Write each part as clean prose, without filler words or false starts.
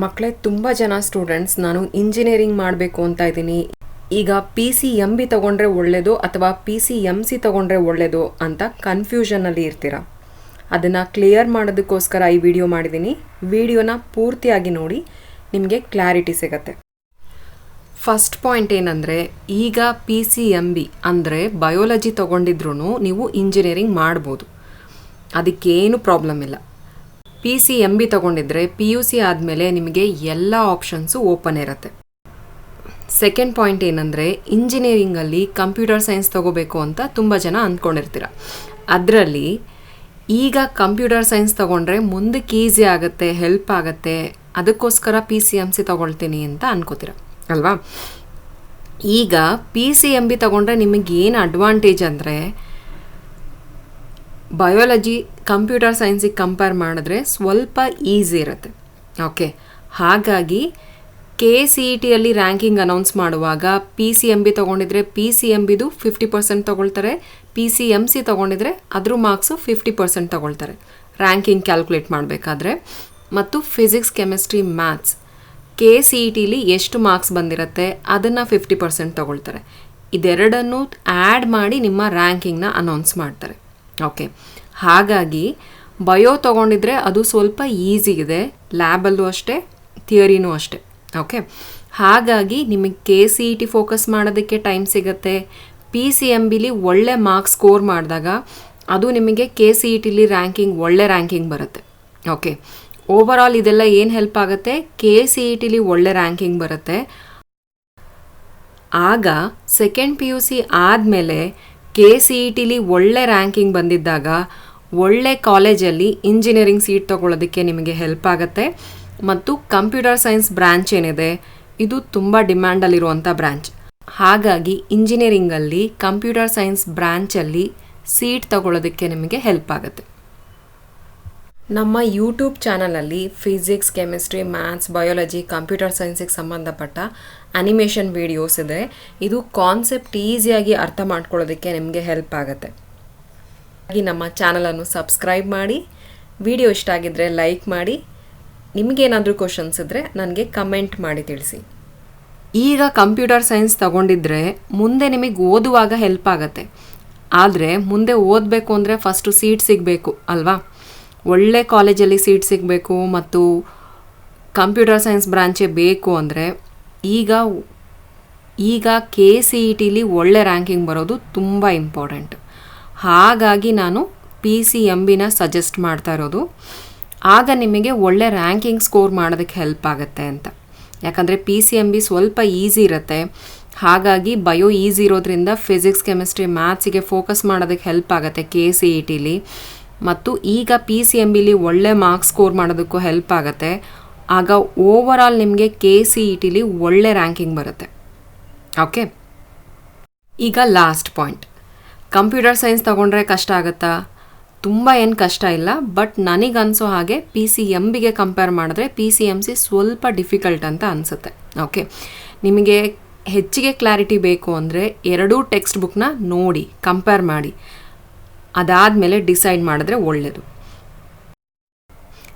ಮಕ್ಕಳೇ, ತುಂಬ ಜನ ಸ್ಟೂಡೆಂಟ್ಸ್ ನಾನು ಇಂಜಿನಿಯರಿಂಗ್ ಮಾಡಬೇಕು ಅಂತ ಇದ್ದೀನಿ, ಈಗ PCMB ತೊಗೊಂಡ್ರೆ ಒಳ್ಳೆಯದು ಅಥವಾ PCMC ತೊಗೊಂಡ್ರೆ ಒಳ್ಳೆಯದು ಅಂತ ಕನ್ಫ್ಯೂಷನಲ್ಲಿ ಇರ್ತೀರ. ಅದನ್ನು ಕ್ಲಿಯರ್ ಮಾಡೋದಕ್ಕೋಸ್ಕರ ಈ ವಿಡಿಯೋ ಮಾಡಿದ್ದೀನಿ. ವಿಡಿಯೋನ ಪೂರ್ತಿಯಾಗಿ ನೋಡಿ, ನಿಮಗೆ ಕ್ಲಾರಿಟಿ ಸಿಗತ್ತೆ. ಫಸ್ಟ್ ಪಾಯಿಂಟ್ ಏನಂದರೆ, ಈಗ PCMB ಅಂದರೆ ಬಯೋಲಜಿ ತೊಗೊಂಡಿದ್ರೂ ನೀವು ಇಂಜಿನಿಯರಿಂಗ್ ಮಾಡ್ಬೋದು, ಅದಕ್ಕೇನು ಪ್ರಾಬ್ಲಮ್ ಇಲ್ಲ. PCMB ತೊಗೊಂಡಿದ್ರೆ PUC ಆದಮೇಲೆ ನಿಮಗೆ ಎಲ್ಲ ಆಪ್ಷನ್ಸು ಓಪನ್ ಇರುತ್ತೆ. ಸೆಕೆಂಡ್ ಪಾಯಿಂಟ್ ಏನಂದರೆ, ಇಂಜಿನಿಯರಿಂಗಲ್ಲಿ ಕಂಪ್ಯೂಟರ್ ಸೈನ್ಸ್ ತೊಗೋಬೇಕು ಅಂತ ತುಂಬ ಜನ ಅಂದ್ಕೊಂಡಿರ್ತೀರ. ಅದರಲ್ಲಿ ಈಗ ಕಂಪ್ಯೂಟರ್ ಸೈನ್ಸ್ ತೊಗೊಂಡ್ರೆ ಮುಂದಕ್ಕೆ ಈಸಿ ಆಗುತ್ತೆ, ಹೆಲ್ಪ್ ಆಗುತ್ತೆ, ಅದಕ್ಕೋಸ್ಕರ PCMC ತೊಗೊಳ್ತೀನಿ ಅಂತ ಅನ್ಕೋತೀರ ಅಲ್ವಾ. ಈಗ PCMB ತೊಗೊಂಡ್ರೆ ನಿಮಗೇನು ಅಡ್ವಾಂಟೇಜ್ ಅಂದರೆ, ಬಯೋಲಜಿ ಕಂಪ್ಯೂಟರ್ ಸೈನ್ಸಿಗೆ ಕಂಪೇರ್ ಮಾಡಿದ್ರೆ ಸ್ವಲ್ಪ ಈಸಿ ಇರುತ್ತೆ. ಓಕೆ, ಹಾಗಾಗಿ KCETಯಲ್ಲಿ ರ್ಯಾಂಕಿಂಗ್ ಅನೌನ್ಸ್ ಮಾಡುವಾಗ PCMB ತೊಗೊಂಡಿದ್ರೆ PCMBದು 50% ತೊಗೊಳ್ತಾರೆ, PCMC ತೊಗೊಂಡಿದ್ರೆ ಅದ್ರ ಮಾರ್ಕ್ಸು 50% ತೊಗೊಳ್ತಾರೆ ರ್ಯಾಂಕಿಂಗ್ ಕ್ಯಾಲ್ಕುಲೇಟ್ ಮಾಡಬೇಕಾದ್ರೆ. ಮತ್ತು ಫಿಸಿಕ್ಸ್, ಕೆಮಿಸ್ಟ್ರಿ, ಮ್ಯಾಥ್ಸ್ KCETಲಿ ಎಷ್ಟು ಮಾರ್ಕ್ಸ್ ಬಂದಿರುತ್ತೆ ಅದನ್ನು 50% ತೊಗೊಳ್ತಾರೆ. ಇದೆರಡನ್ನು ಆ್ಯಡ್ ಮಾಡಿ ನಿಮ್ಮ ರ್ಯಾಂಕಿಂಗ್ನ ಅನೌನ್ಸ್ ಮಾಡ್ತಾರೆ. ಓಕೆ, ಹಾಗಾಗಿ ಬಯೋ ತೊಗೊಂಡಿದ್ರೆ ಅದು ಸ್ವಲ್ಪ ಈಸಿ ಇದೆ, ಲ್ಯಾಬಲ್ಲೂ ಅಷ್ಟೇ, ಥಿಯರಿನೂ ಅಷ್ಟೇ. ಓಕೆ, ಹಾಗಾಗಿ ನಿಮಗೆ KCET ಫೋಕಸ್ ಮಾಡೋದಕ್ಕೆ ಟೈಮ್ ಸಿಗುತ್ತೆ. PCMBಲಿ ಒಳ್ಳೆ ಮಾರ್ಕ್ಸ್ ಸ್ಕೋರ್ ಮಾಡಿದಾಗ ಅದು ನಿಮಗೆ KCETಲಿ ಒಳ್ಳೆ ರ್ಯಾಂಕಿಂಗ್ ಬರುತ್ತೆ. ಓಕೆ, ಓವರಾಲ್ ಇದೆಲ್ಲ ಏನು ಹೆಲ್ಪ್ ಆಗುತ್ತೆ, KCETಲಿ ಒಳ್ಳೆ ರ್ಯಾಂಕಿಂಗ್ ಬರುತ್ತೆ. ಆಗ ಸೆಕೆಂಡ್ PUC ಆದಮೇಲೆ KCETಲಿ ಒಳ್ಳೆ ರ್ಯಾಂಕಿಂಗ್ ಬಂದಿದ್ದಾಗ ಒಳ್ಳೆ ಕಾಲೇಜಲ್ಲಿ ಇಂಜಿನಿಯರಿಂಗ್ ಸೀಟ್ ತೊಗೊಳ್ಳೋದಕ್ಕೆ ನಿಮಗೆ ಹೆಲ್ಪ್ ಆಗುತ್ತೆ. ಮತ್ತು ಕಂಪ್ಯೂಟರ್ ಸೈನ್ಸ್ ಬ್ರ್ಯಾಂಚ್ ಏನಿದೆ ಇದು ತುಂಬ ಡಿಮ್ಯಾಂಡಲ್ಲಿರುವಂಥ ಬ್ರ್ಯಾಂಚ್. ಹಾಗಾಗಿ ಇಂಜಿನಿಯರಿಂಗಲ್ಲಿ ಕಂಪ್ಯೂಟರ್ ಸೈನ್ಸ್ ಬ್ರ್ಯಾಂಚಲ್ಲಿ ಸೀಟ್ ತೊಗೊಳ್ಳೋದಕ್ಕೆ ನಿಮಗೆ ಹೆಲ್ಪ್ ಆಗುತ್ತೆ. ನಮ್ಮ ಯೂಟ್ಯೂಬ್ ಚಾನಲಲ್ಲಿ physics, chemistry, maths, biology, computer ಸೈನ್ಸಿಗೆ ಸಂಬಂಧಪಟ್ಟ ಅನಿಮೇಷನ್ ವೀಡಿಯೋಸ್ ಇದೆ. ಇದು ಕಾನ್ಸೆಪ್ಟ್ ಈಸಿಯಾಗಿ ಅರ್ಥ ಮಾಡ್ಕೊಳ್ಳೋದಕ್ಕೆ ನಿಮಗೆ ಹೆಲ್ಪ್ ಆಗುತ್ತೆ. ಹಾಗೆ ನಮ್ಮ ಚಾನಲನ್ನು ಸಬ್ಸ್ಕ್ರೈಬ್ ಮಾಡಿ, ವಿಡಿಯೋ ಇಷ್ಟ ಆಗಿದ್ದರೆ ಲೈಕ್ ಮಾಡಿ, ನಿಮಗೇನಾದರೂ ಕ್ವಶನ್ಸ್ ಇದ್ದರೆ ನನಗೆ ಕಮೆಂಟ್ ಮಾಡಿ ತಿಳಿಸಿ. ಈಗ ಕಂಪ್ಯೂಟರ್ ಸೈನ್ಸ್ ತಗೊಂಡಿದ್ರೆ ಮುಂದೆ ನಿಮಗೆ ಓದುವಾಗ ಹೆಲ್ಪ್ ಆಗುತ್ತೆ. ಆದರೆ ಮುಂದೆ ಓದಬೇಕು ಅಂದರೆ ಫಸ್ಟು ಸೀಟ್ ಸಿಗಬೇಕು ಅಲ್ವಾ, ಒಳ್ಳೆ ಕಾಲೇಜಲ್ಲಿ ಸೀಟ್ ಸಿಗಬೇಕು ಮತ್ತು ಕಂಪ್ಯೂಟರ್ ಸೈನ್ಸ್ ಬ್ರಾಂಚೇ ಬೇಕು ಅಂದರೆ ಈಗ KCETಲಿ ಒಳ್ಳೆ ರ್ಯಾಂಕಿಂಗ್ ಬರೋದು ತುಂಬ ಇಂಪಾರ್ಟೆಂಟ್. ಹಾಗಾಗಿ ನಾನು PCMBನ ಸಜೆಸ್ಟ್ ಮಾಡ್ತಾ ಇರೋದು. ಆಗ ನಿಮಗೆ ಒಳ್ಳೆ ರ್ಯಾಂಕಿಂಗ್ ಸ್ಕೋರ್ ಮಾಡೋದಕ್ಕೆ ಹೆಲ್ಪ್ ಆಗುತ್ತೆ ಅಂತ. ಯಾಕಂದರೆ PCMB ಸ್ವಲ್ಪ ಈಸಿ ಇರುತ್ತೆ, ಹಾಗಾಗಿ ಬಯೋ ಈಸಿ ಇರೋದ್ರಿಂದ ಫಿಸಿಕ್ಸ್, ಕೆಮಿಸ್ಟ್ರಿ, ಮ್ಯಾಥ್ಸಿಗೆ ಫೋಕಸ್ ಮಾಡೋದಕ್ಕೆ ಹೆಲ್ಪ್ ಆಗುತ್ತೆ KCETಲಿ. ಮತ್ತು ಈಗ PCMBಲಿ ಒಳ್ಳೆ ಮಾರ್ಕ್ಸ್ ಸ್ಕೋರ್ ಮಾಡೋದಕ್ಕೂ ಹೆಲ್ಪ್ ಆಗುತ್ತೆ. ಆಗ ಓವರಾಲ್ ನಿಮಗೆ KCETಲಿ ಒಳ್ಳೆ ರ್ಯಾಂಕಿಂಗ್ ಬರುತ್ತೆ. ಓಕೆ, ಈಗ ಲಾಸ್ಟ್ ಪಾಯಿಂಟ್, ಕಂಪ್ಯೂಟರ್ ಸೈನ್ಸ್ ತೊಗೊಂಡ್ರೆ ಕಷ್ಟ ಆಗುತ್ತಾ? ತುಂಬ ಏನು ಕಷ್ಟ ಇಲ್ಲ, ಬಟ್ ನನಗನ್ಸೋ ಹಾಗೆ PCMBಗೆ ಕಂಪೇರ್ ಮಾಡಿದ್ರೆ PCMC ಸ್ವಲ್ಪ ಡಿಫಿಕಲ್ಟ್ ಅಂತ ಅನಿಸುತ್ತೆ. ಓಕೆ, ನಿಮಗೆ ಹೆಚ್ಚಿಗೆ ಕ್ಲಾರಿಟಿ ಬೇಕು ಅಂದರೆ ಎರಡೂ ಟೆಕ್ಸ್ಟ್ ಬುಕ್ನ ನೋಡಿ ಕಂಪೇರ್ ಮಾಡಿ, ಅದಾದಮೇಲೆ ಡಿಸೈಡ್ ಮಾಡಿದ್ರೆ ಒಳ್ಳೆಯದು.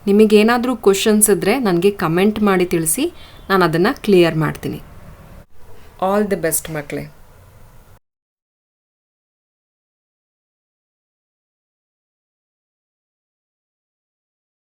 ನಿಮಗೇನಾದರೂ ಕ್ವಶನ್ಸ್ ಇದ್ದರೆ ನನಗೆ ಕಮೆಂಟ್ ಮಾಡಿ ತಿಳಿಸಿ, ನಾನು ಅದನ್ನು ಕ್ಲಿಯರ್ ಮಾಡ್ತೀನಿ. ಆಲ್ ದಿ ಬೆಸ್ಟ್ ಮಕ್ಕಳೇ.